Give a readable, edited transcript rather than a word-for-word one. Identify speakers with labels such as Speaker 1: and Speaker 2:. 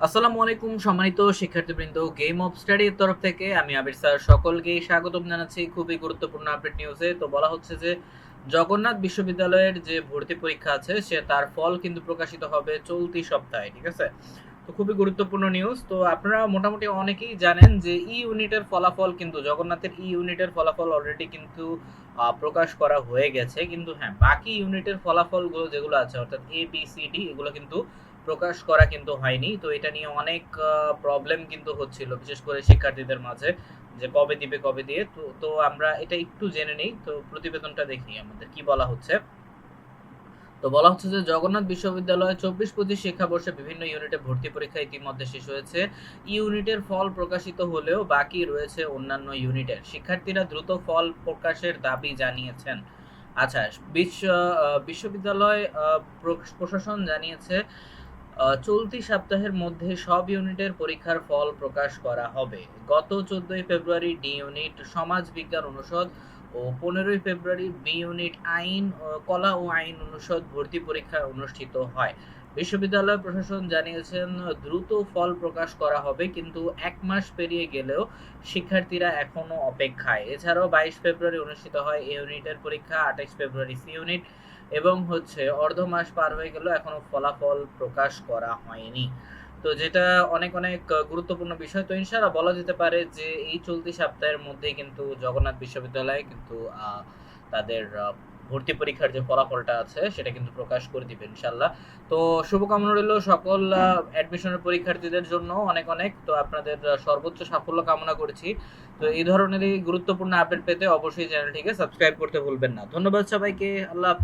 Speaker 1: আসসালামু আলাইকুম সম্মানিত শিক্ষার্থীবৃন্দ, গেম অফ স্টাডি এর তরফ থেকে আমি আবির স্যার সকলকেই স্বাগতম জানাচ্ছি খুবই গুরুত্বপূর্ণ আপডেট নিউজে। তো বলা হচ্ছে যে জগন্নাথ বিশ্ববিদ্যালয়ের যে ভর্তি পরীক্ষা আছে সে তার ফল কিন্তু প্রকাশিত হবে চলতি সপ্তাহে, ঠিক আছে? তো খুবই গুরুত্বপূর্ণ নিউজ। তো আপনারা মোটামুটি অনেকেই জানেন যে ই ইউনিটের ফলাফল কিন্তু জগন্নাথের ই ইউনিটের ফলাফল অলরেডি কিন্তু প্রকাশ করা হয়ে গেছে, কিন্তু হ্যাঁ বাকি ইউনিটের ফলাফলগুলো যেগুলো আছে অর্থাৎ এ বি সি ডি এগুলো কিন্তু প্রকাশ করা কিন্তু হয়নি। তো এটা নিয়ে অনেক প্রবলেম কিন্তু হচ্ছিল, বিশেষ করে শিক্ষার্থীদের মাঝে, যে কবে দিবে কবে দিয়ে। তো তো আমরা এটা একটু জেনে নেই। তো প্রতিবেদনটা দেখি আমাদের কি বলা হচ্ছে। তো বলা হচ্ছে যে জগন্নাথ বিশ্ববিদ্যালয়ে 24-25 শিক্ষাবর্ষে বিভিন্ন ইউনিটে ভর্তি পরীক্ষা ইতিমধ্যে শেষ হয়েছে। ইউনিটের ফল প্রকাশিত হলেও বাকি রয়েছে অন্যান্য ইউনিটের। শিক্ষার্থীরা দ্রুত ফল প্রকাশের দাবি জানিয়েছেন। আচ্ছা, বিশ্ববিদ্যালয় প্রশাসন জানিয়েছে চলতি সপ্তাহের মধ্যে সব ইউনিটের পরীক্ষার ফল প্রকাশ করা হবে। গত 14ই ফেব্রুয়ারি ডি ইউনিট সমাজ বিজ্ঞান অনুষদ ও 15ই ফেব্রুয়ারি বি ইউনিট আইন, কলা ও আইন অনুষদ ভর্তি পরীক্ষা অনুষ্ঠিত হয়। বিশ্ববিদ্যালয় প্রশাসন জানিয়েছেন দ্রুত ফল প্রকাশ করা হবে, কিন্তু 1 মাস পেরিয়ে গেলেও শিক্ষার্থীরা এখনো অপেক্ষায়। এছাড়াও 22 ফেব্রুয়ারি অনুষ্ঠিত হয় এ ইউনিটের পরীক্ষা, 28 ফেব্রুয়ারি সি ইউনিট, এবং অর্ধ মাস পার হয়ে গেল এখনো ফলাফল প্রকাশ করা হয়নি। তো যেটা অনেক অনেক গুরুত্বপূর্ণ বিষয়। তো ইনশাআল্লাহ বলা যেতে পারে যে এই চলতি সপ্তাহের মধ্যেই কিন্তু জগন্নাথ বিশ্ববিদ্যালয় কিন্তু তাদের ভর্তি পরীক্ষার যে ফলাফলটা আছে সেটা কিন্তু প্রকাশ করে দিবে ইনশাআল্লাহ। তো শুভকামনা রইল সকল অ্যাডমিশনের পরীক্ষার্থীদের জন্য অনেক অনেক। তো আপনাদের সর্বোচ্চ সাফল্য কামনা করছি। তো এই ধরনেরই গুরুত্বপূর্ণ আপডেট পেতে অবশ্যই চ্যানেলটিকে সাবস্ক্রাইব করতে ভুলবেন না। ধন্যবাদ সবাইকে। আল্লাহ হাফেজ।